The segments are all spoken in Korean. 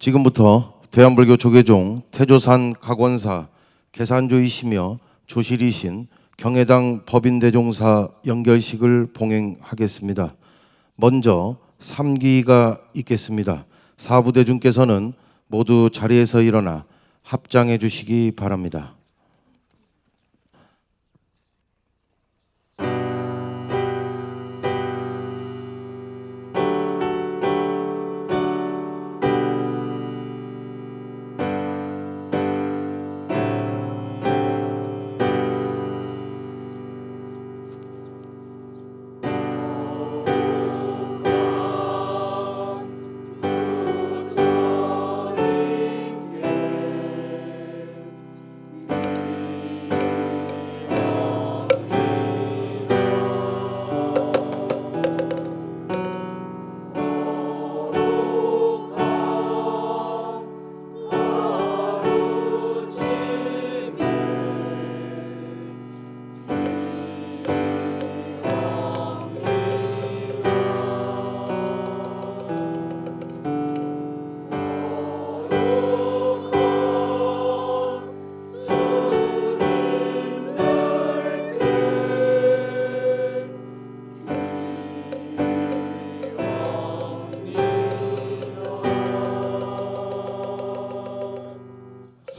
지금부터 대한불교 조계종 태조산 각원사 계산주이시며 조실이신 경혜당 법인대종사 연결식을 봉행하겠습니다. 먼저 3기가 있겠습니다. 사부대중께서는 모두 자리에서 일어나 합장해 주시기 바랍니다.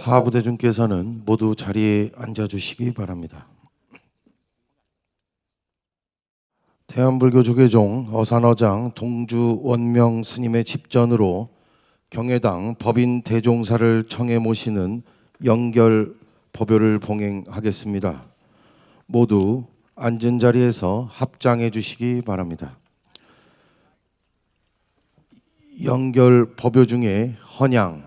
사부대중께서는 모두 자리에 앉아주시기 바랍니다. 대한불교 조계종 어산어장 동주 원명 스님의 집전으로 경혜당 법인 대종사를 청해 모시는 연결 법요를 봉행하겠습니다. 모두 앉은 자리에서 합장해 주시기 바랍니다. 연결 법요 중에 헌양,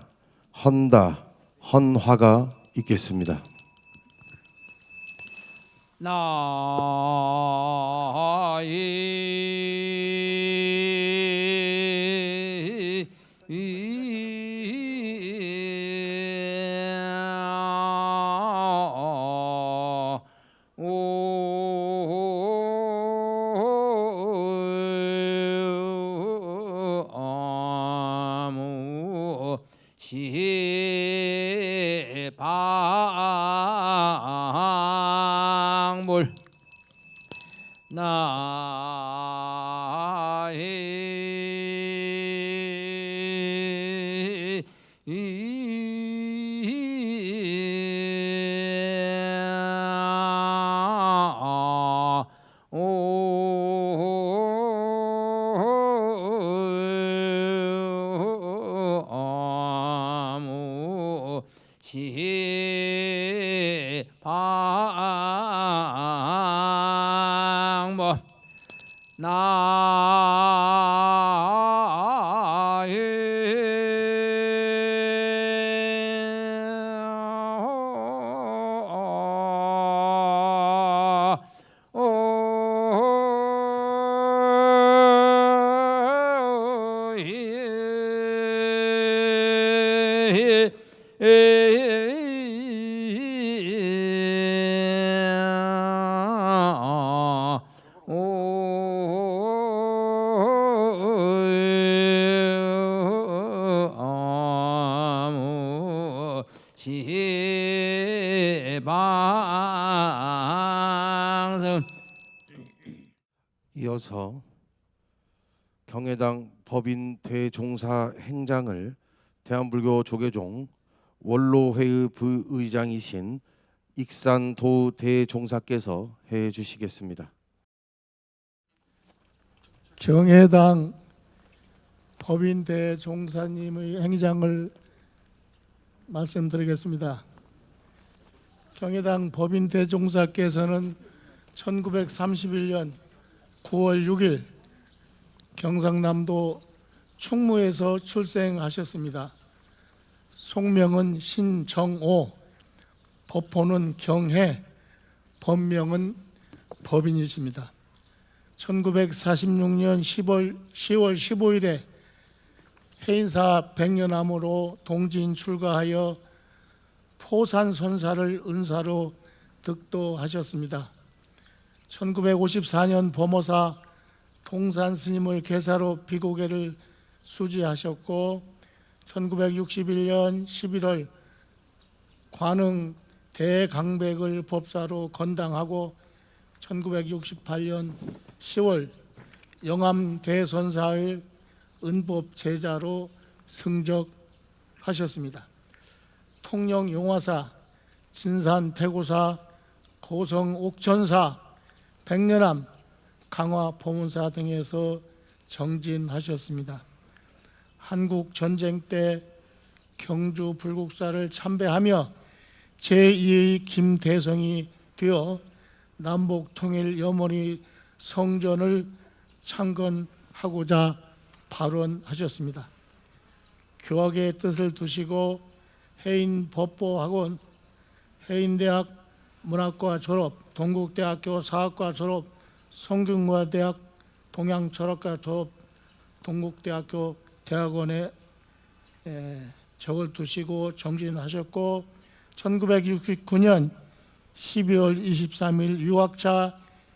헌다, 헌화가 있겠습니다. 방물 방뭐 시방승. 이어서 경혜당 법인 대종사 행장을 대한불교 조계종 원로회의 부의장이신 익산도 대종사께서 해 주시겠습니다. 경혜당 법인 대종사님의 행장을 말씀드리겠습니다. 경혜당 법인 대종사께서는 1931년 9월 6일 경상남도 충무에서 출생하셨습니다. 속명은 신정오, 법호는 경혜, 법명은 법인이십니다. 1946년 10월 15일에 해인사 백년암으로 동진 출가하여 포산선사를 은사로 득도하셨습니다. 1954년 범호사 동산 스님을 계사로 비고개를 수지하셨고 1961년 11월 관흥 대강백을 법사로 건당하고 1968년 10월 영암 대선사의 은법 제자로 승적하셨습니다. 통영 용화사, 진산 태고사, 고성 옥천사, 백년암, 강화 보문사 등에서 정진하셨습니다. 한국 전쟁 때 경주 불국사를 참배하며 제2의 김대성이 되어 남북 통일 염원의 성전을 창건하고자 발언하셨습니다. 교학의 뜻을 두시고 해인법보학원, 해인대학 문학과 졸업, 동국대학교 사학과 졸업, 성균관대학 동양철학과 졸업, 동국대학교 대학원에 적을 두시고 정진하셨고 1969년 12월 23일 유학차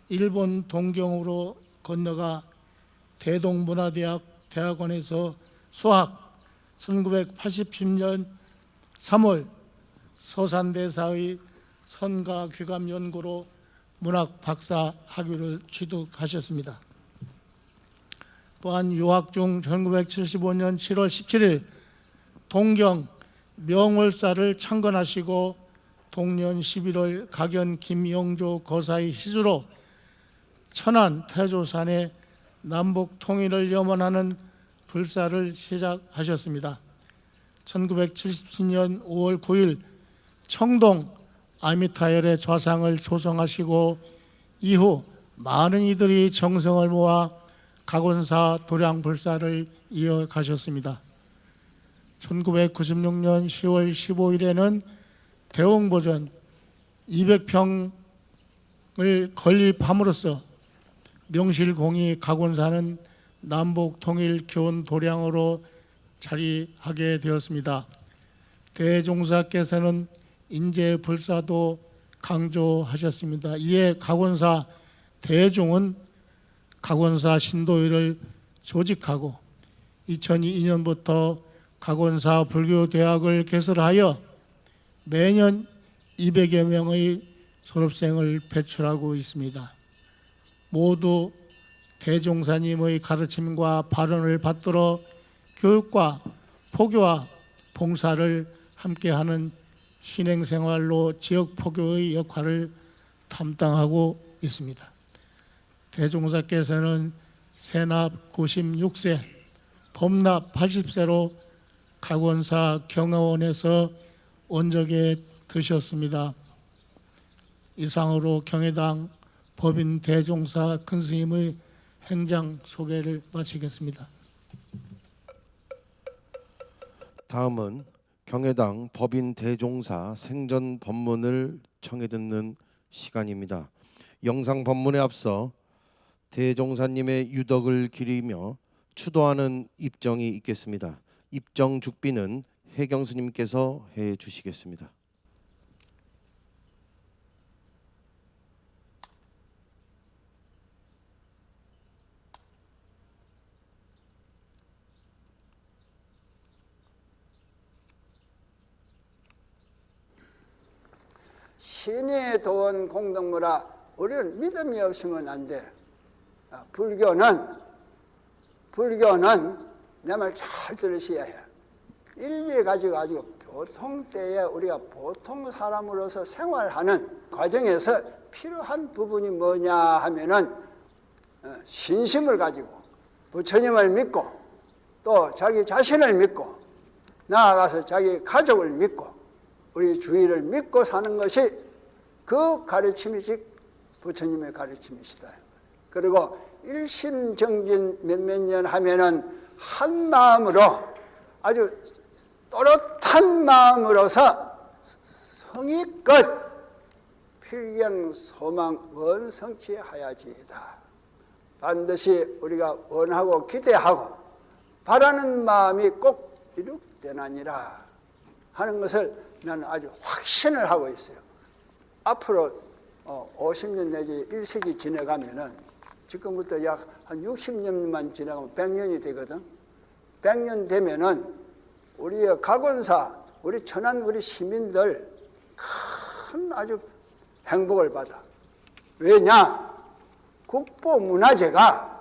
일본 동경으로 건너가 대동문화대학 대학원에서 수학, 1980년 3월 서산대사의 선가귀감 연구로 문학 박사 학위를 취득하셨습니다. 또한 유학 중 1975년 7월 17일 동경 명월사를 창건하시고 동년 11월 각연 김영조 거사의 시주로 천안 태조산에 남북 통일을 염원하는 불사를 시작하셨습니다. 1970년 5월 9일 청동 아미타열의 좌상을 조성하시고 이후 많은 이들이 정성을 모아 각원사 도량불사를 이어가셨습니다. 1996년 10월 15일에는 대웅보전 200평을 건립함으로써 명실공히 각원사는 남북 통일 교훈 도량으로 자리하게 되었습니다. 대종사께서는 인재 불사도 강조하셨습니다. 이에 각원사 대종은 각원사 신도회를 조직하고 2002년부터 각원사 불교대학을 개설하여 매년 200여 명의 졸업생을 배출하고 있습니다. 모두 대종사님의 가르침과 발언을 받들어 교육과 포교와 봉사를 함께하는 신행생활로 지역 포교의 역할을 담당하고 있습니다. 대종사께서는 세납 96세, 법납 80세로 각원사 경화원에서 원적에 드셨습니다. 이상으로 경혜당 법인 대종사 큰스님의 행장 소개를 마치겠습니다. 다음은 경혜당 법인 대종사 생전 법문을 청해 듣는 시간입니다. 영상 법문에 앞서 대종사님의 유덕을 기리며 추도하는 입정이 있겠습니다. 입정 죽비는 해경 스님께서 해 주시겠습니다. 신이 도원 공덕무라. 우리는 믿음이 없으면 안 돼. 불교는 내 말 잘 들으셔야 해. 일리 가지고 보통 때에 우리가 보통 사람으로서 생활하는 과정에서 필요한 부분이 뭐냐 하면은 신심을 가지고 부처님을 믿고 또 자기 자신을 믿고 나아가서 자기 가족을 믿고 우리 주위를 믿고 사는 것이 그 가르침이지 부처님의 가르침이시다. 그리고 일심정진 몇몇 년 하면은 한 마음으로 아주 또렷한 마음으로서 성의껏 필경 소망 원성취하야지이다. 반드시 우리가 원하고 기대하고 바라는 마음이 꼭 이룩되나니라 하는 것을 나는 아주 확신을 하고 있어요. 앞으로 50년 내지 1세기 지나가면은 지금부터 약 한 60년만 지나가면 100년이 되거든. 100년 되면은 우리의 각원사, 우리 천안 우리 시민들 큰 아주 행복을 받아. 왜냐? 국보문화재가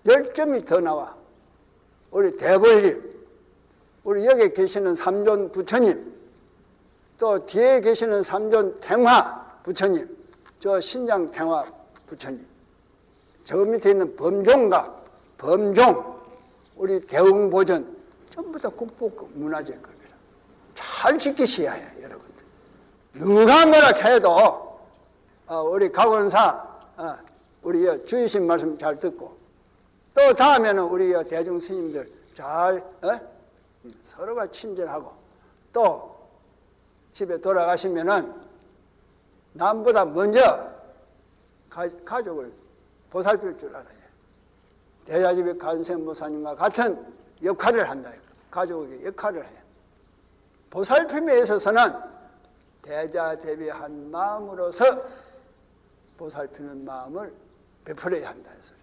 10점이 더 나와. 우리 대벌님, 우리 여기 계시는 삼존 부처님, 또 뒤에 계시는 삼존 탱화 부처님, 저 신장 탱화 부처님, 저 밑에 있는 범종각, 범종, 우리 대웅보전 전부 다 국보문화재급이라. 잘 지키셔야 해요, 여러분들. 누가 뭐라 해도 우리 각원사, 우리 주의신 말씀 잘 듣고, 또 다음에는 우리 대중 스님들 잘 서로가 친절하고, 또 집에 돌아가시면은 남보다 먼저 가족을 보살필 줄 알아요. 대자집의 관세음보살님과 같은 역할을 한다. 가족에게 역할을 해요. 보살핌에 있어서는 대자대비한 마음으로서 보살피는 마음을 베풀어야 한다 해서.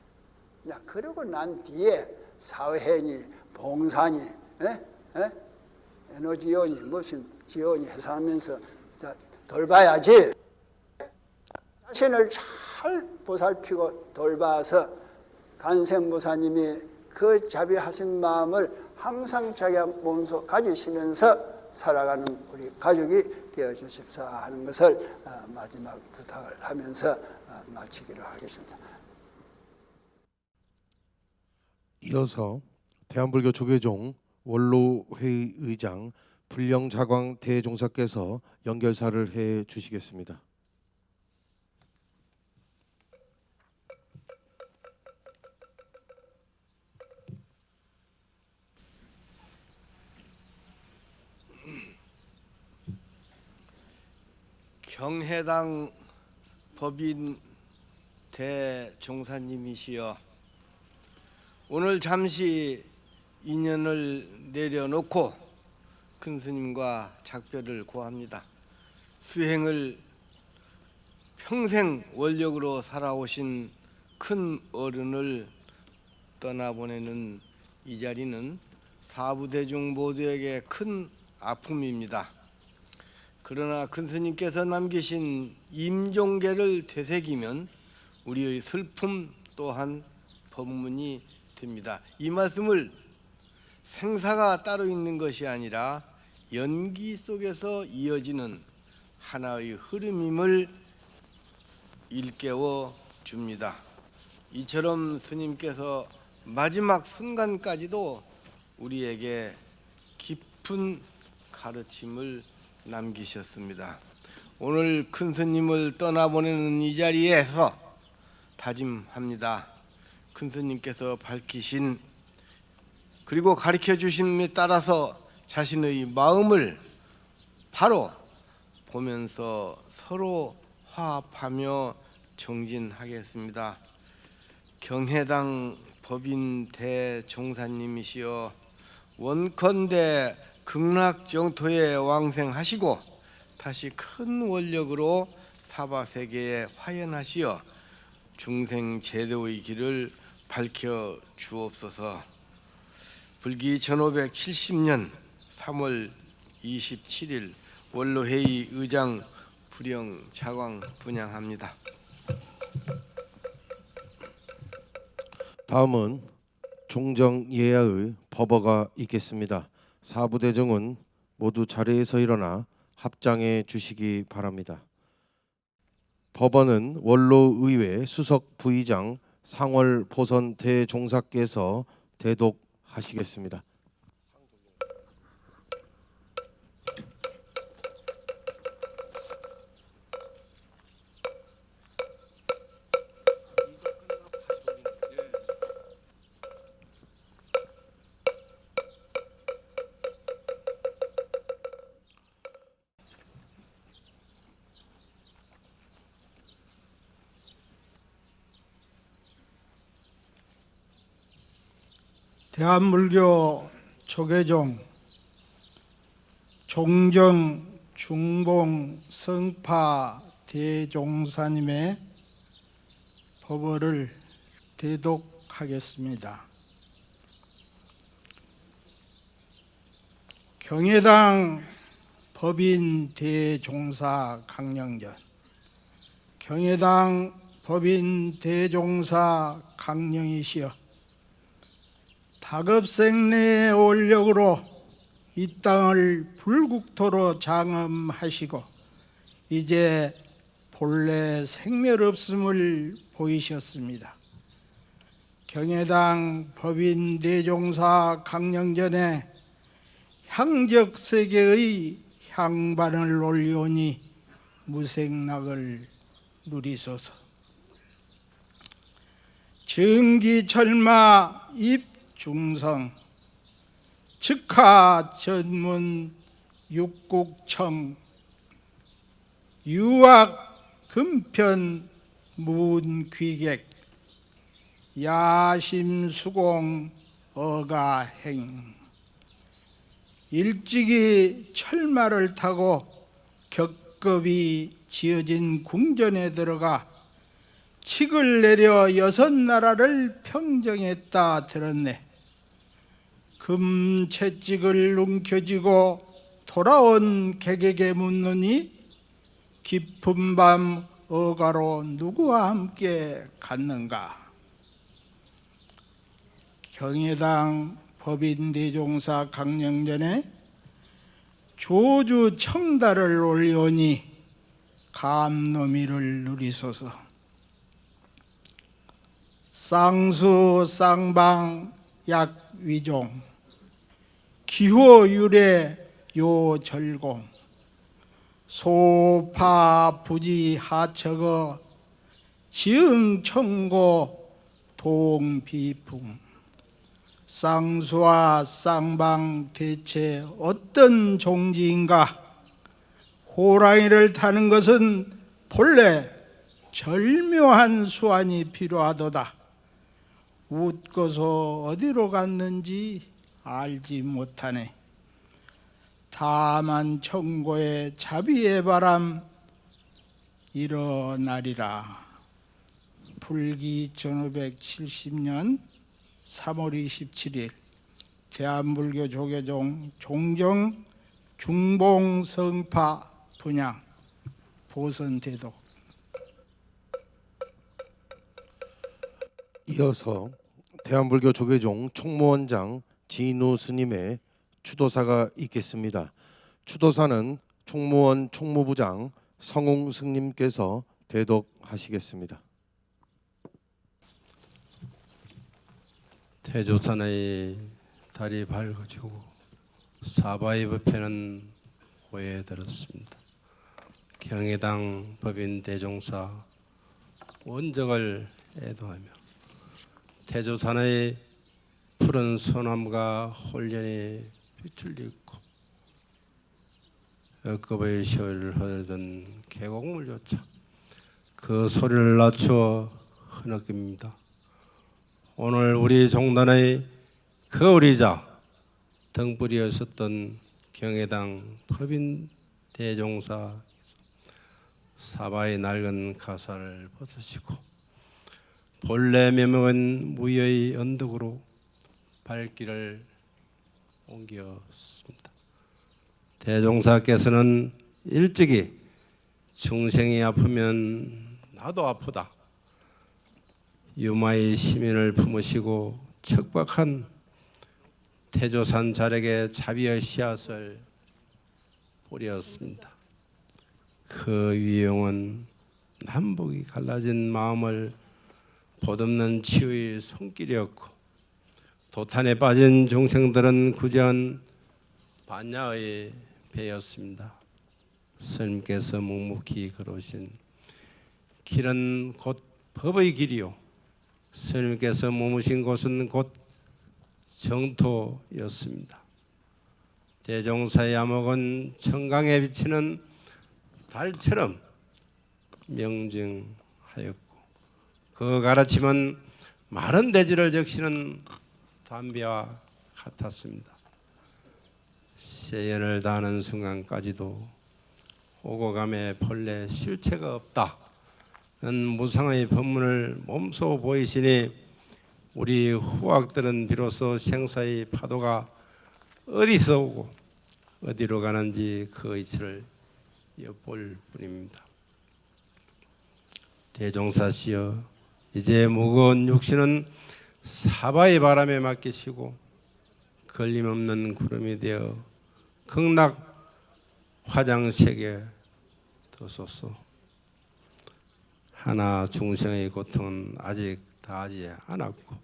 그러고 난 뒤에 사회니 봉사니 에너지원이 무슨 지원이 해서 하면서 돌봐야지. 자신을 잘 보살피고 돌봐서 관세음보살님이 그 자비하신 마음을 항상 자기 몸소 가지시면서 살아가는 우리 가족이 되어 주십사 하는 것을 마지막 부탁을 하면서 마치기로 하겠습니다. 이어서 대한불교 조계종 원로회의 의장 불령자광 대종사께서 연결사를 해 주시겠습니다. 경해당 법인 대종사님이시여, 오늘 잠시 인연을 내려놓고 큰 스님과 작별을 고합니다. 수행을 평생 원력으로 살아오신 큰 어른을 떠나보내는 이 자리는 사부대중 모두에게 큰 아픔입니다. 그러나 큰 스님께서 남기신 임종계를 되새기면 우리의 슬픔 또한 법문이 됩니다. 이 말씀을 생사가 따로 있는 것이 아니라 연기 속에서 이어지는 하나의 흐름임을 일깨워 줍니다. 이처럼 스님께서 마지막 순간까지도 우리에게 깊은 가르침을 남기셨습니다. 오늘 큰 스님을 떠나보내는 이 자리에서 다짐합니다. 큰 스님께서 밝히신 그리고 가르쳐 주심에 따라서 자신의 마음을 바로 보면서 서로 화합하며 정진하겠습니다. 경해당 법인 대종사님이시여, 원컨대 극락정토에 왕생하시고 다시 큰 원력으로 사바세계에 화연하시어 중생 제도의 길을 밝혀 주옵소서. 불기 1570년 3월 27일 원로회의 의장 불령자광 분양합니다. 다음은 종정예야의 법어가 있겠습니다. 사부대중은 모두 자리에서 일어나 합장해 주시기 바랍니다. 법어는 원로의회 수석 부의장 상월 보선 대종사께서 대독하시겠습니다. 대한불교 조계종 종정 중봉 성파 대종사님의 법어를 대독하겠습니다. 경혜당 법인 대종사 강령전. 경혜당 법인 대종사 강령이시여, 다급생내의 원력으로 이 땅을 불국토로 장엄하시고 이제 본래 생멸없음을 보이셨습니다. 경혜당 법인 대종사 강령전에 향적세계의 향반을 올리오니 무생락을 누리소서. 정기철마 입중성 즉하 전문 육국청 유학 금편 문귀객 야심수공 어가행. 일찍이 철마를 타고 겹겹이 지어진 궁전에 들어가 칙을 내려 6나라를 평정했다 들었네. 금채찍을 움켜쥐고 돌아온 객에게 묻느니 깊은 밤 어가로 누구와 함께 갔는가? 경혜당 법인 대종사 강령전에 조주 청달을 올리오니 감노미를 누리소서. 쌍수 쌍방 약위종 기호유래 요절공 소파부지 하척어 지응청고 동비풍. 쌍수와 쌍방 대체 어떤 종지인가? 호랑이를 타는 것은 본래 절묘한 수완이 필요하도다. 웃고서 어디로 갔는지 알지 못하네. 다만 청고의 자비의 바람 일어나리라. 불기 1570년 3월 27일 대한불교 조계종 종정 중봉성파 분양 보선대독. 이어서 대한불교 조계종 총무원장 진우 스님의 추도사가 있겠습니다. 추도사는 총무원 총무부장 성웅 스님께서 대독하시겠습니다. 태조산의 달이 밝아지고 사바의 법회는 호에 들었습니다. 경혜당 법인 대종사 원적을 애도하며 태조산의 푸른 소나무가 홀연히 빛을 잃고 역급의 시월을 흐르던 계곡물조차 그 소리를 낮추어 흐느낍니다. 오늘 우리 종단의 거울이자 등불이었었던 경혜당 법인 대종사 사바의 낡은 가사를 벗으시고 본래 면목은 무의 언덕으로 발길을 옮겼습니다. 대종사께서는 일찍이 중생이 아프면 나도 아프다, 유마의 시민을 품으시고 척박한 태조산 자락에 자비의 씨앗을 뿌렸습니다. 그 위용은 남북이 갈라진 마음을 보듬는 치유의 손길이었고 도탄에 빠진 중생들은 구제한 반야의 배였습니다. 스님께서 묵묵히 걸으신 길은 곧 법의 길이요, 스님께서 머무신 곳은 곧 정토였습니다. 대종사의 암흑은 청강에 비치는 달처럼 명증하였고 그 가르침은 마른 대지를 적시는 담비와 같았습니다. 세연을 다하는 순간까지도 오고 감에 본래 실체가 없다는 무상의 법문을 몸소 보이시니 우리 후학들은 비로소 생사의 파도가 어디서 오고 어디로 가는지 그 이치를 엿볼 뿐입니다. 대종사시여, 이제 무거운 육신은 사바의 바람에 맡기시고 걸림없는 구름이 되어 극락 화장색에 둬소서. 하나 중생의 고통은 아직 다하지 않았고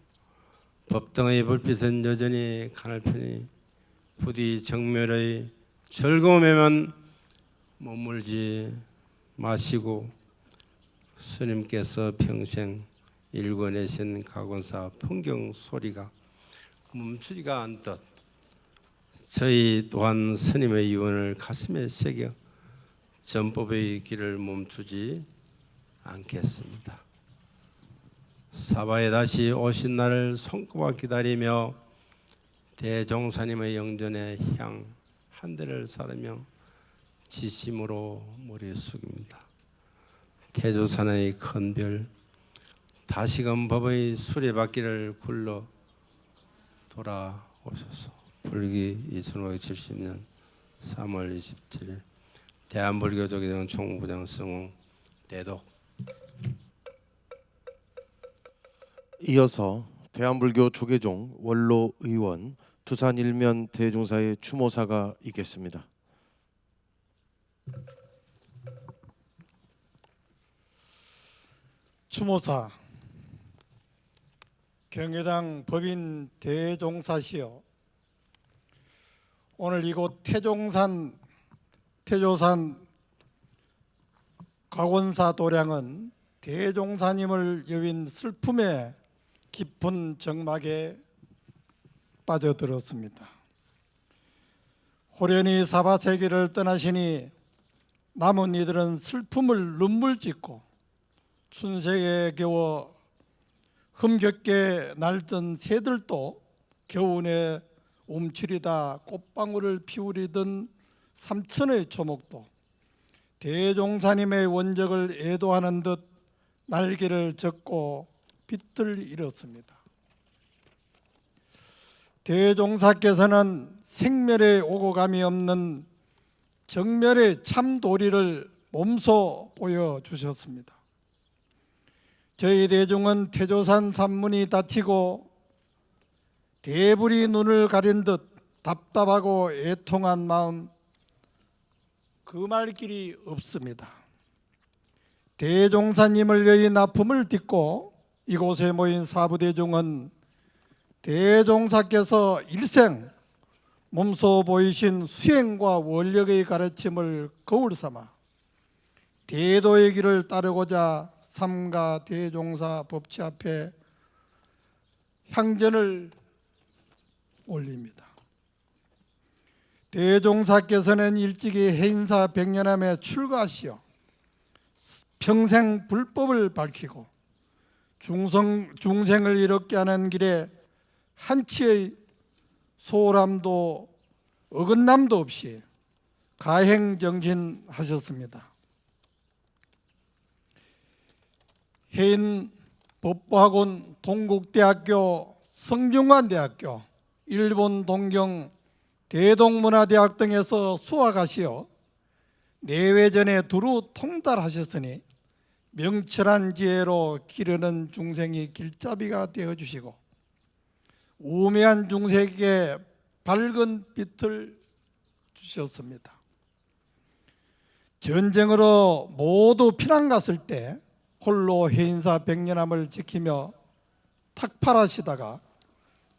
법등의 불빛은 여전히 가늘편이 부디 정멸의 즐거움에만 머물지 마시고 스님께서 평생 일궈내신 가곤사 풍경 소리가 멈추지가 않듯 저희 또한 스님의 유언을 가슴에 새겨 전법의 길을 멈추지 않겠습니다. 사바에 다시 오신 날을 손꼽아 기다리며 대종사님의 영전에 향 한 대를 사르며 지심으로 머리 숙입니다. 태조산의 큰 별 다시금 법의 수레바퀴를 굴러 돌아오셔서 불기 2570년 3월 27일 대한불교조계종 총무부장 성웅 대독. 이어서 대한불교 조계종 원로 의원 두산 일면 대종사의 추모사가 있겠습니다. 추모사 경회당 법인 대종사시여, 오늘 이곳 태조산 가곤사 도량은 대종사님을 여윈 슬픔의 깊은 정막에 빠져들었습니다. 호련히 사바세계를 떠나시니 남은 이들은 슬픔을 눈물 짓고 춘색에 겨워 흠겹게 날던 새들도 겨우내 움츠리다 꽃방울을 피우리던 삼천의 초목도 대종사님의 원적을 애도하는 듯 날개를 젓고 빛을 잃었습니다. 대종사께서는 생멸에 오고 감이 없는 정멸의 참 도리를 몸소 보여주셨습니다. 저희 대중은 태조산 산문이 닫히고 대불이 눈을 가린 듯 답답하고 애통한 마음 금할 길이 없습니다. 대종사님을 여인 아픔을 딛고 이곳에 모인 사부대중은 대종사께서 일생 몸소 보이신 수행과 원력의 가르침을 거울 삼아 대도의 길을 따르고자 삼가 대종사 법치 앞에 향전을 올립니다. 대종사께서는 일찍이 해인사 백년암에 출가하시어 평생 불법을 밝히고 중생을 이롭게 하는 길에 한치의 소홀함도 어긋남도 없이 가행정진하셨습니다. 해인 법부학원 동국대학교 성균관대학교 일본 동경 대동문화대학 등에서 수학하시어 내외전에 두루 통달하셨으니 명철한 지혜로 기르는 중생이 길잡이가 되어주시고 우매한 중생에게 밝은 빛을 주셨습니다. 전쟁으로 모두 피난 갔을 때 홀로 해인사 백년암을 지키며 탁팔하시다가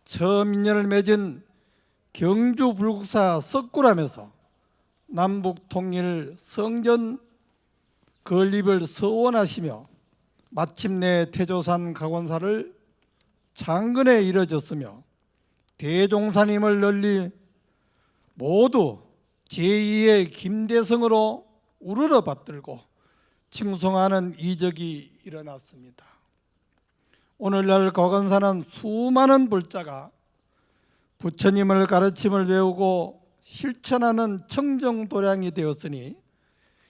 처음 인연을 맺은 경주 불국사 석굴암에서 남북 통일 성전 건립을 서원하시며 마침내 태조산 가곤사를 창건에 이뤄졌으며 대종사님을 널리 모두 제2의 김대성으로 우러러 받들고 칭송하는 이적이 일어났습니다. 오늘날 가곤사는 수많은 불자가 부처님을 가르침을 배우고 실천하는 청정도량이 되었으니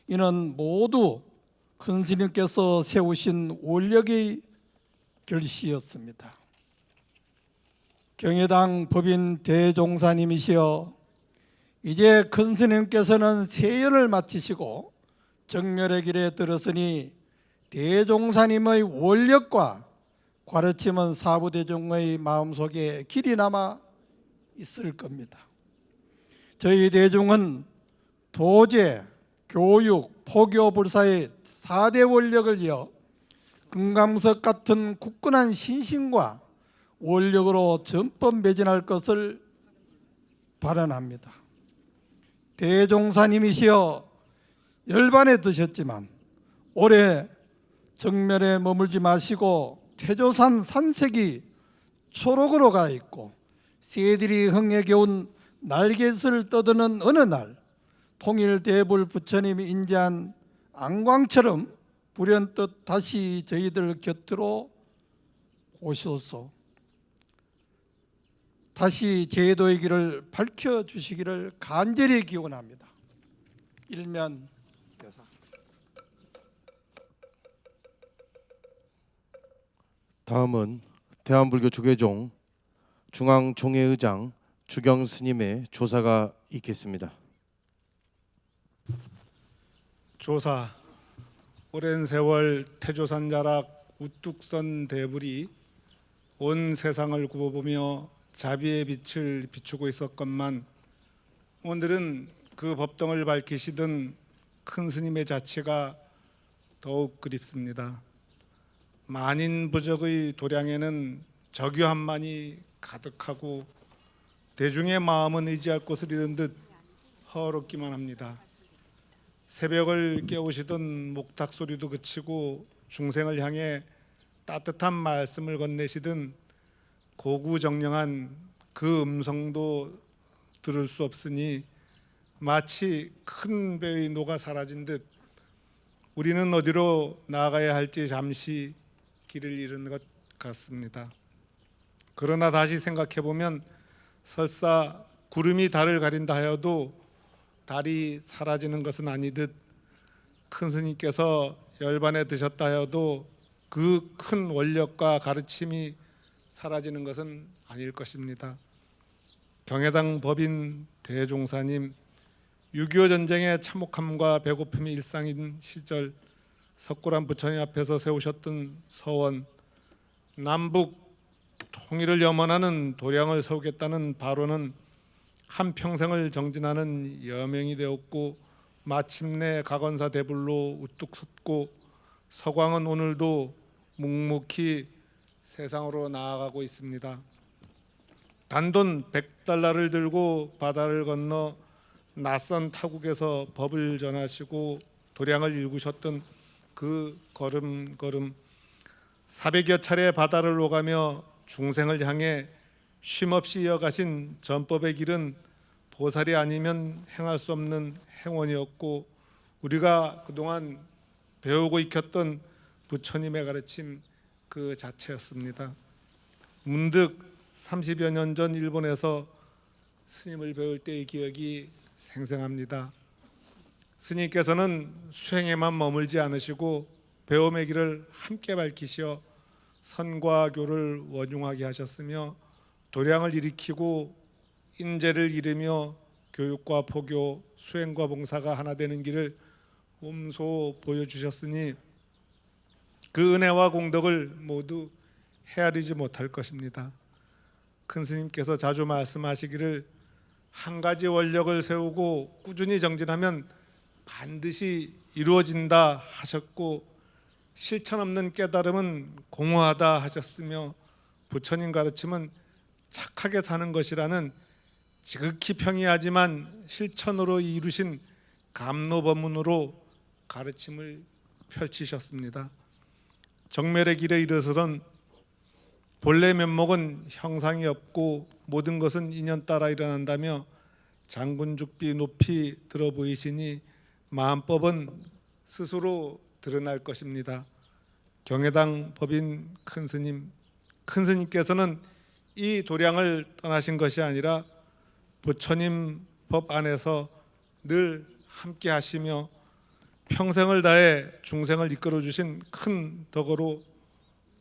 이는 모두 큰 스님께서 세우신 원력의 결시였습니다. 경회당 법인 대종사님이시여 이제 큰 스님께서는 세연을 마치시고 정멸의 길에 들었으니 대종사님의 원력과 가르침은 사부대중의 마음속에 길이 남아 있을 겁니다. 저희 대중은 도제, 교육, 포교, 불사의 4대 원력을 이어 금강석 같은 굳건한 신심과 원력으로 전법 매진할 것을 발언합니다. 대종사님이시여 열반에 드셨지만 올해 정멸에 머물지 마시고 태조산 산색이 초록으로 가 있고 새들이 흥에 겨운 날갯을 떠드는 어느 날 통일대불 부처님이 인자한 안광처럼 불현듯 다시 저희들 곁으로 오셔서 다시 제도의 길을 밝혀주시기를 간절히 기원합니다. 일면 대사. 다음은 대한불교 조계종 중앙종회의장 주경 스님의 조사가 있겠습니다. 조사. 오랜 세월 태조산 자락 우뚝선 대불이 온 세상을 굽어보며 자비의 빛을 비추고 있었건만 오늘은 그 법덩을 밝히시던 큰 스님의 자취가 더욱 그립습니다. 만인부적의 도량에는 적유함만이 가득하고 대중의 마음은 의지할 곳을 잃은 듯 허롭기만 합니다. 새벽을 깨우시던 목탁 소리도 그치고 중생을 향해 따뜻한 말씀을 건네시던 고구정령한 그 음성도 들을 수 없으니 마치 큰 배의 노가 사라진 듯 우리는 어디로 나아가야 할지 잠시 길을 잃은 것 같습니다. 그러나 다시 생각해 보면 설사 구름이 달을 가린다 하여도 달이 사라지는 것은 아니듯 큰 스님께서 열반에 드셨다 하여도 그 큰 원력과 가르침이 사라지는 것은 아닐 것입니다. 경해당 법인 대종사님, 6.25 전쟁의 참혹함과 배고픔이 일상인 시절 석굴암 부처님 앞에서 세우셨던 서원, 남북 통일을 염원하는 도량을 세우겠다는 발언은 한평생을 정진하는 여명이 되었고 마침내 가건사 대불로 우뚝 섰고 서광은 오늘도 묵묵히 세상으로 나아가고 있습니다. 단돈 100달러를 들고 바다를 건너 낯선 타국에서 법을 전하시고 도량을 일구셨던 그 걸음걸음 400여 차례 바다를 오가며 중생을 향해 쉼없이 이어가신 전법의 길은 보살이 아니면 행할 수 없는 행원이었고 우리가 그동안 배우고 익혔던 부처님의 가르침 그 자체였습니다. 문득 30여 년 전 일본에서 스님을 배울 때의 기억이 생생합니다. 스님께서는 수행에만 머물지 않으시고 배움의 길을 함께 밝히시어 선과 교를 원용하게 하셨으며 도량을 일으키고 인재를 기르며 교육과 포교, 수행과 봉사가 하나 되는 길을 몸소 보여주셨으니 그 은혜와 공덕을 모두 헤아리지 못할 것입니다. 큰 스님께서 자주 말씀하시기를 한 가지 원력을 세우고 꾸준히 정진하면 반드시 이루어진다 하셨고 실천 없는 깨달음은 공허하다 하셨으며 부처님 가르침은 착하게 사는 것이라는 지극히 평이하지만 실천으로 이루신 감로법문으로 가르침을 펼치셨습니다. 정멸의 길에 이르서는 본래 면목은 형상이 없고 모든 것은 인연 따라 일어난다며 장군죽비 높이 들어 보이시니 마음법은 스스로 드러날 것입니다. 경해당 법인 큰 스님께서는 이 도량을 떠나신 것이 아니라 부처님 법 안에서 늘 함께 하시며 평생을 다해 중생을 이끌어 주신 큰 덕으로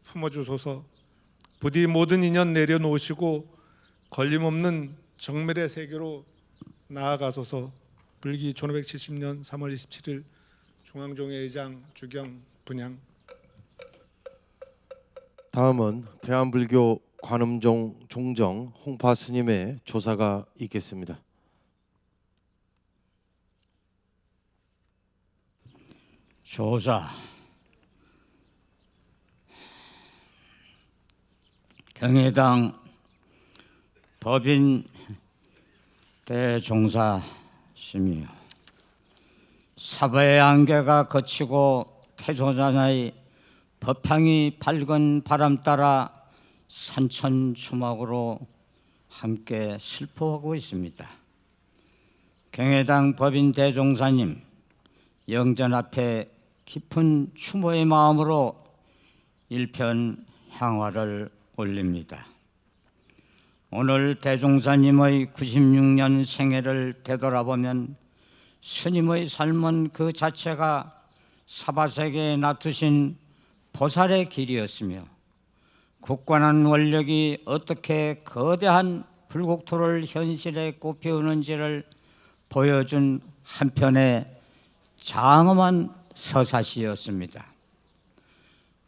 품어주소서. 부디 모든 인연 내려놓으시고 걸림없는 정멸의 세계로 나아가소서. 불기 1570년 3월 27일 중앙종회의장 주경 분양. 다음은 대한불교 관음종 종정 홍파 스님의 조사가 있겠습니다. 조사. 경혜당 법인 대종사심이요. 사바의 안개가 거치고 태조자의 법향이 밝은 바람 따라 산천초막으로 함께 슬퍼하고 있습니다. 경혜당 법인 대종사님 영전 앞에 깊은 추모의 마음으로 일편 향화를 올립니다. 오늘 대종사님의 96년 생애를 되돌아보면 스님의 삶은 그 자체가 사바세계에 놔두신 보살의 길이었으며 굳건한 원력이 어떻게 거대한 불국토를 현실에 꽃피우는지를 보여준 한편의 장엄한 서사시였습니다.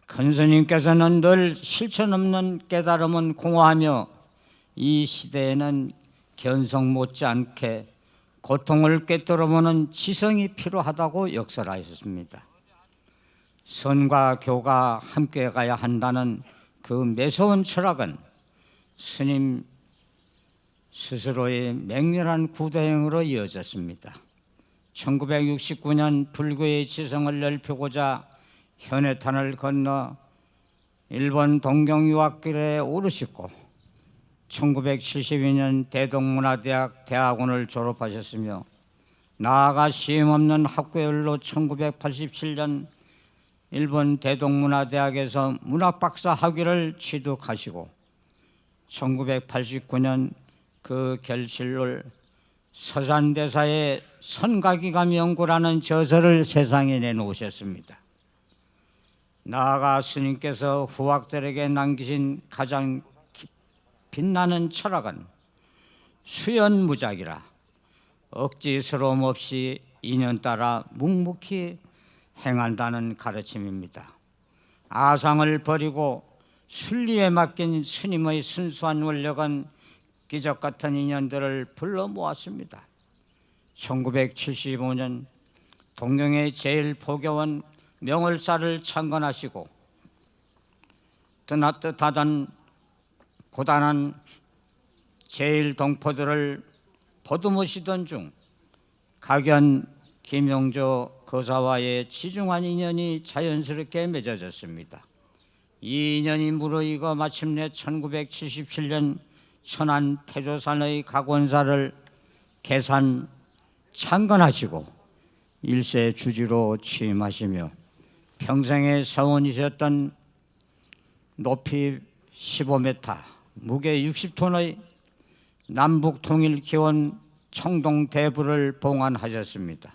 큰 스님께서는 늘 실천 없는 깨달음은 공허하며 이 시대에는 견성 못지않게 고통을 꿰뚫어보는 지성이 필요하다고 역설하셨습니다. 선과 교가 함께 가야 한다는 그 매서운 철학은 스님 스스로의 맹렬한 구대행으로 이어졌습니다. 1969년 불교의 지성을 넓히고자 현해탄을 건너 일본 동경 유학길에 오르셨고 1972년 대동문화대학 대학원을 졸업하셨으며 나아가 시임없는 학구열로 1987년 일본 대동문화대학에서 문학박사 학위를 취득하시고 1989년 그 결실을 서산대사의 선가기감 연구라는 저서를 세상에 내놓으셨습니다. 나아가 스님께서 후학들에게 남기신 가장 빛나는 철학은 수연무작이라 억지스러움 없이 인연 따라 묵묵히 행한다는 가르침입니다. 아상을 버리고 순리에 맡긴 스님의 순수한 원력은 기적 같은 인연들을 불러 모았습니다. 1975년 동경의 제1포교원 명월사를 창건하시고 뜨뜻하던 고단한 제1동포들을 보듬으시던 중 각연 김용조 거사와의 지중한 인연이 자연스럽게 맺어졌습니다. 이 인연이 무르익어 마침내 1977년 천안 태조산의 각원사를 개산 창건하시고 일세 주지로 취임하시며 평생의 서원이셨던 높이 15m, 무게 60톤의 남북통일기원 청동대부를 봉안하셨습니다.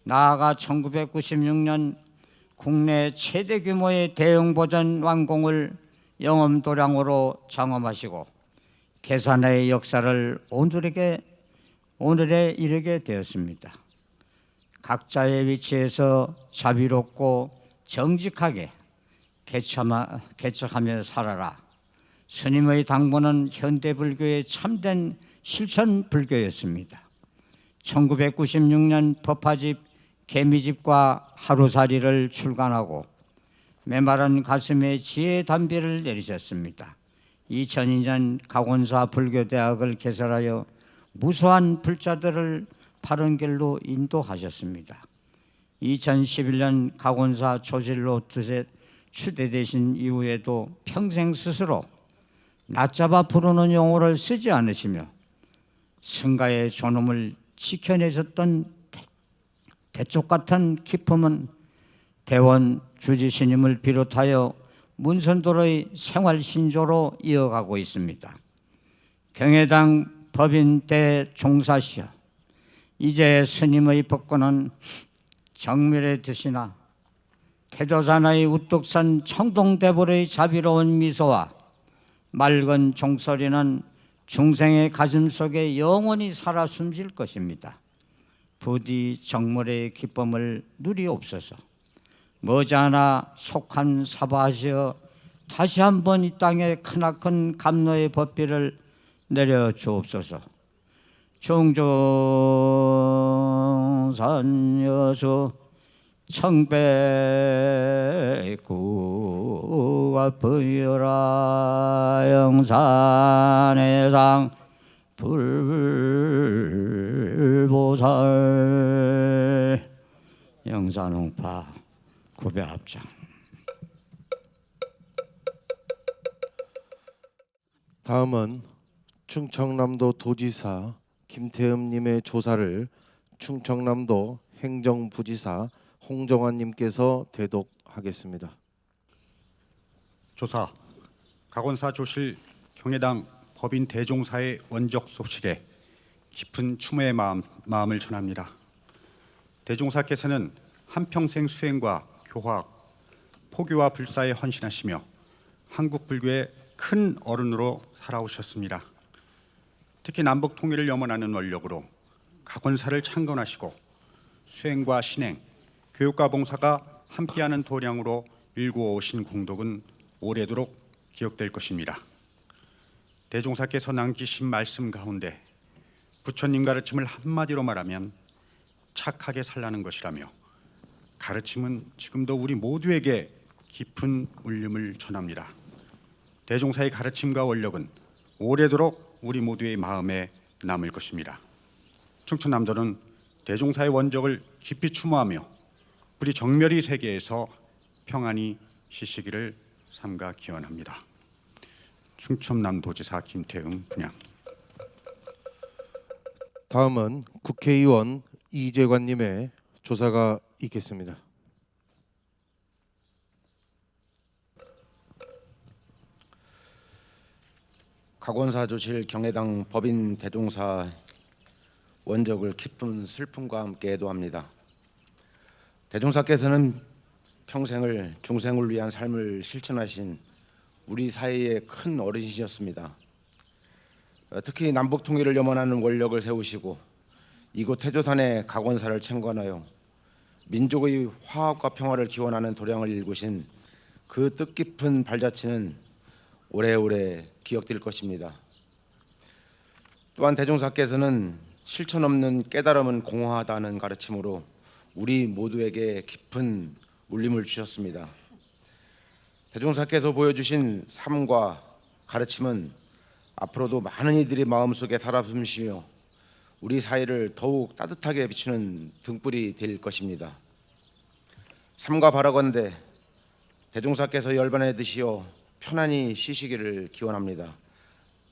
나아가 1996년 국내 최대 규모의 대형보전 완공을 영엄도량으로 장엄하시고 계산의 역사를 오늘에 이르게 되었습니다. 각자의 위치에서 자비롭고 정직하게 개척하며 살아라. 스님의 당부는 현대불교의 참된 실천불교였습니다. 1996년 법화집 개미집과 하루살이를 출간하고 메마른 가슴에 지혜 담비를 내리셨습니다. 2002년 각원사 불교대학을 개설하여 무수한 불자들을 바른 길로 인도하셨습니다. 2011년 각원사 조실로 추대되신 이후에도 평생 스스로 낮잡아 부르는 용어를 쓰지 않으시며 승가의 존엄을 지켜내셨던 대쪽 같은 기품은 대원 주지스님을 비롯하여 문선도의 생활신조로 이어가고 있습니다. 경혜당 법인 대종사시여, 이제 스님의 법권은 정밀에 드시나 태조산의 우뚝 선 청동대불의 자비로운 미소와 맑은 종소리는 중생의 가슴 속에 영원히 살아 숨질 것입니다. 부디 정물의 기쁨을 누리옵소서. 머지않아 속한 사바하시어 다시 한번 이 땅에 크나큰 감노의 법비를 내려주옵소서. 중종산 여수 청백구가 부여라 영산해상 불보살 영산홍파 구배합장. 다음은 충청남도 도지사 김태흠님의 조사를 충청남도 행정부지사 홍정환님께서 대독하겠습니다. 조사 각원사 조실 경혜당 법인 대종사의 원적 소식에 깊은 추모의 마음을 전합니다. 대종사께서는 한평생 수행과 교학, 포교와 불사에 헌신하시며 한국 불교의 큰 어른으로 살아오셨습니다. 특히 남북 통일을 염원하는 원력으로 각원사를 창건하시고 수행과 신행, 교육과 봉사가 함께하는 도량으로 일구어 오신 공덕은 오래도록 기억될 것입니다. 대종사께서 남기신 말씀 가운데 부처님 가르침을 한마디로 말하면 착하게 살라는 것이라며 가르침은 지금도 우리 모두에게 깊은 울림을 전합니다. 대종사의 가르침과 원력은 오래도록 우리 모두의 마음에 남을 것입니다. 충청남도는 대종사의 원적을 깊이 추모하며 우리 정멸의 세계에서 평안히 쉬시기를 삼가 기원합니다. 충청남도지사 김태흠 분양. 다음은 국회의원 이재관님의 조사가 있겠습니다. 각원사 조실 경혜당 법인 대종사 원적을 깊은 슬픔과 함께 애도합니다. 대종사께서는 평생을 중생을 위한 삶을 실천하신 우리 사회의 큰 어르신이셨습니다. 특히 남북 통일을 염원하는 원력을 세우시고 이곳 태조산의 각원사를 창건하여 민족의 화합과 평화를 기원하는 도량을 일구신 그 뜻깊은 발자취는 오래오래 기억될 것입니다. 또한 대종사께서는 실천 없는 깨달음은 공허하다는 가르침으로 우리 모두에게 깊은 울림을 주셨습니다. 대종사께서 보여주신 삶과 가르침은 앞으로도 많은 이들이 마음속에 살아 숨쉬며 우리 사회를 더욱 따뜻하게 비추는 등불이 될 것입니다. 삼가 바라건대 대종사께서 열반에 드시어 편안히 쉬시기를 기원합니다.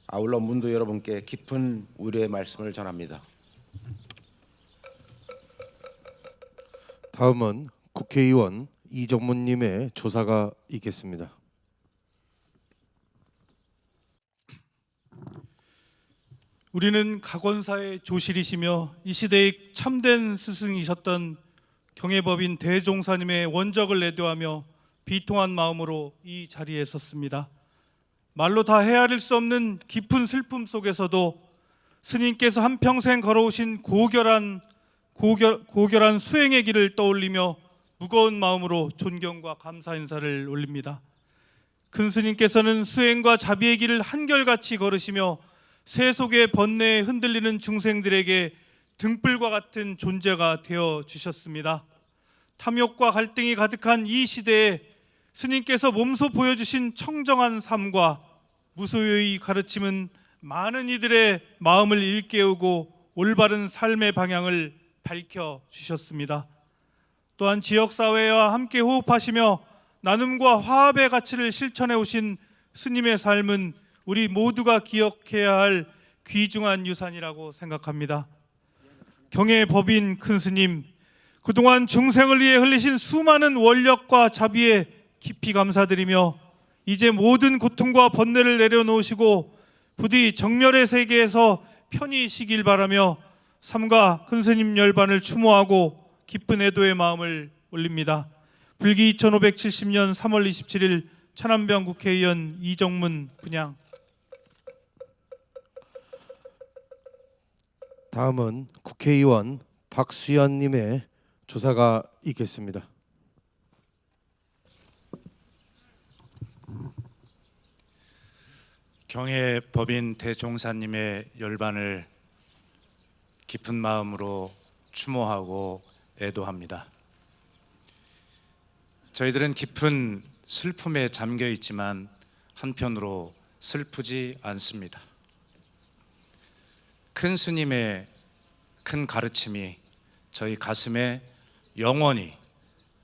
아울러 문도 여러분께 깊은 우려의 말씀을 전합니다. 다음은 국회의원 이정문님의 조사가 있겠습니다. 우리는 각원사의 조실이시며 이 시대의 참된 스승이셨던 경혜법인 대종사님의 원적을 애도하며 비통한 마음으로 이 자리에 섰습니다. 말로 다 헤아릴 수 없는 깊은 슬픔 속에서도 스님께서 한평생 걸어오신 고결한 수행의 길을 떠올리며 무거운 마음으로 존경과 감사 인사를 올립니다. 큰 스님께서는 수행과 자비의 길을 한결같이 걸으시며 세속의 번뇌에 흔들리는 중생들에게 등불과 같은 존재가 되어 주셨습니다. 탐욕과 갈등이 가득한 이 시대에 스님께서 몸소 보여주신 청정한 삶과 무소유의 가르침은 많은 이들의 마음을 일깨우고 올바른 삶의 방향을 밝혀주셨습니다. 또한 지역사회와 함께 호흡하시며 나눔과 화합의 가치를 실천해 오신 스님의 삶은 우리 모두가 기억해야 할 귀중한 유산이라고 생각합니다. 경의 법인 큰 스님, 그동안 중생을 위해 흘리신 수많은 원력과 자비에 깊이 감사드리며 이제 모든 고통과 번뇌를 내려놓으시고 부디 정멸의 세계에서 편히 쉬길 바라며 삼가 큰 스님 열반을 추모하고 깊은 애도의 마음을 올립니다. 불기 2570년 3월 27일 천안병 국회의원 이정문 분양. 다음은 국회의원 박수연님의 조사가 있겠습니다. 경혜법인 대종사님의 열반을 깊은 마음으로 추모하고 애도합니다. 저희들은 깊은 슬픔에 잠겨 있지만 한편으로 슬프지 않습니다. 큰 스님의 큰 가르침이 저희 가슴에 영원히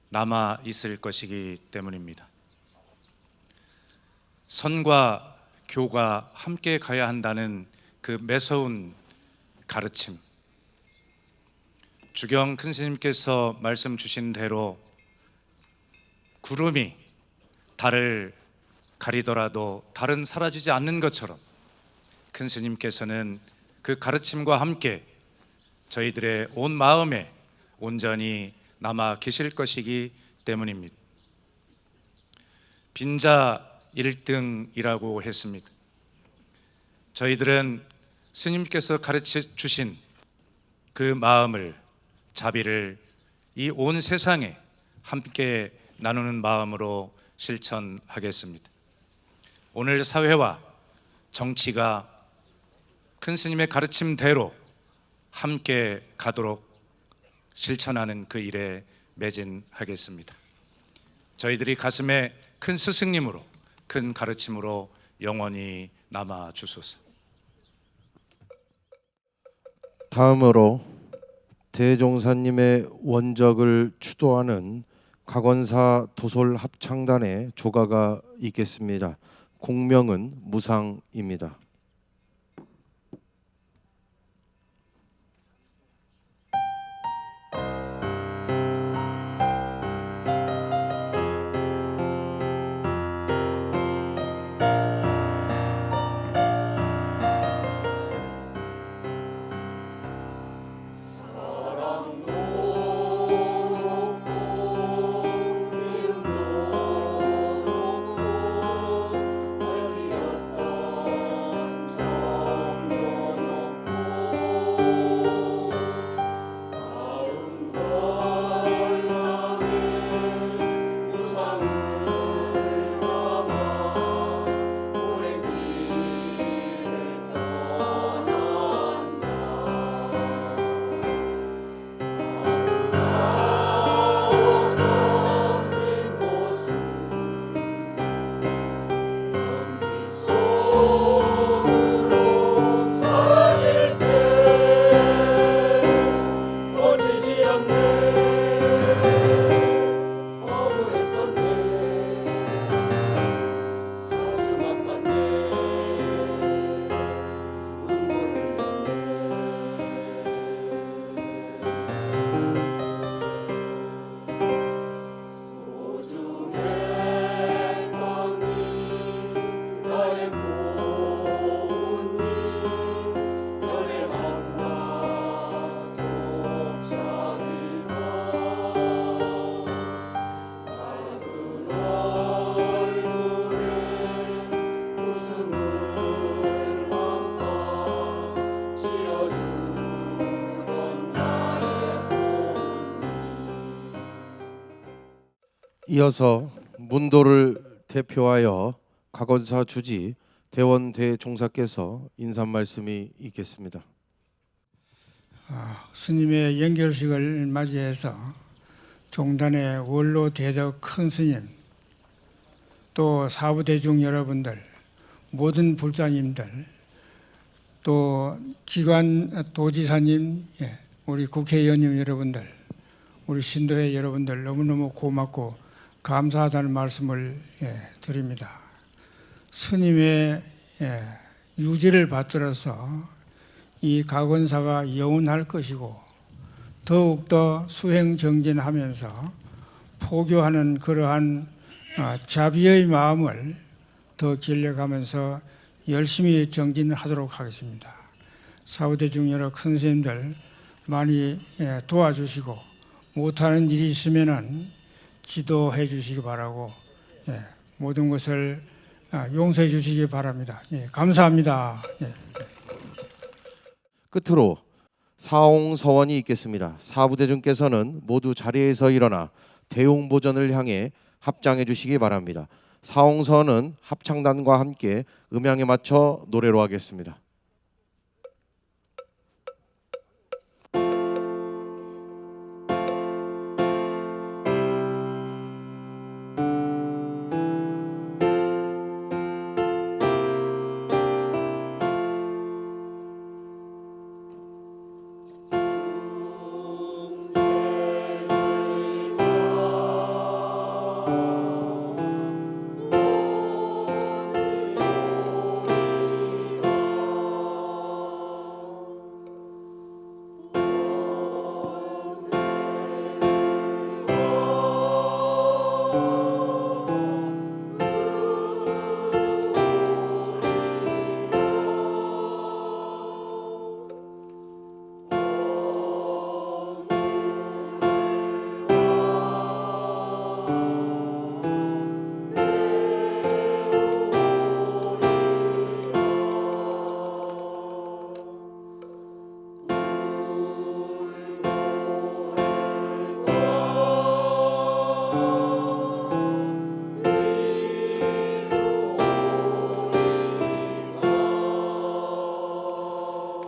남아 있을 것이기 때문입니다. 선과 교가 함께 가야 한다는 그 매서운 가르침, 주경 큰 스님께서 말씀 주신 대로 구름이 달을 가리더라도 달은 사라지지 않는 것처럼 큰 스님께서는 그 가르침과 함께 저희들의 온 마음에 온전히 남아 계실 것이기 때문입니다. 빈자 1등이라고 했습니다. 저희들은 스님께서 가르쳐 주신 그 마음을, 자비를 이 온 세상에 함께 나누는 마음으로 실천하겠습니다. 오늘 사회와 정치가 큰 스님의 가르침대로 함께 가도록 실천하는 그 일에 매진하겠습니다. 저희들이 가슴에 큰 스승님으로, 큰 가르침으로 영원히 남아 주소서. 다음으로 대종사님의 원적을 추도하는 각원사 도솔 합창단의 조가가 있겠습니다. 공명은 무상입니다. 이어서 문도를 대표하여 각원사 주지 대원 대종사께서 인사 말씀이 있겠습니다. 스님의 연결식을 맞이해서 종단의 원로 대덕 큰 스님, 또 사부대중 여러분들, 모든 불자님들, 또 기관 도지사님, 우리 국회의원님 여러분들, 우리 신도회 여러분들 너무너무 고맙고 감사하다는 말씀을 드립니다. 스님의 유지를 받들어서 이 각원사가 영원할 것이고 더욱더 수행정진하면서 포교하는 그러한 자비의 마음을 더 길러가면서 열심히 정진하도록 하겠습니다. 사후대중 여러 큰 스님들 많이 도와주시고 못하는 일이 있으면은 기도해 주시기 바라고 모든 것을 용서해 주시기 바랍니다. 감사합니다. 끝으로 사홍서원이 있겠습니다. 사부대중께서는 모두 자리에서 일어나 대웅보전을 향해 합장해 주시기 바랍니다. 사홍서원은 합창단과 함께 음향에 맞춰 노래로 하겠습니다.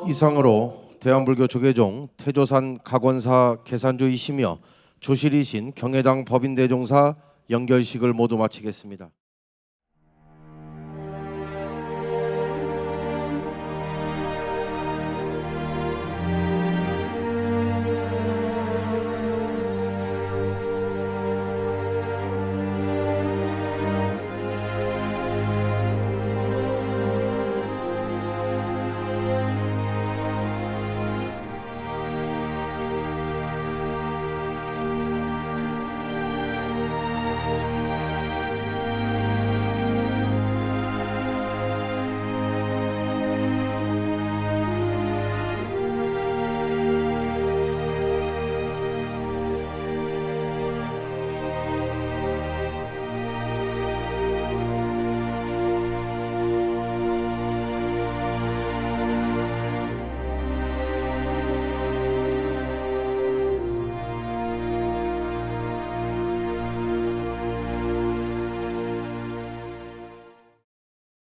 이상으로 대한불교 조계종 태조산 각원사 계산주이시며 조실이신 경혜당 법인대종사 연결식을 모두 마치겠습니다.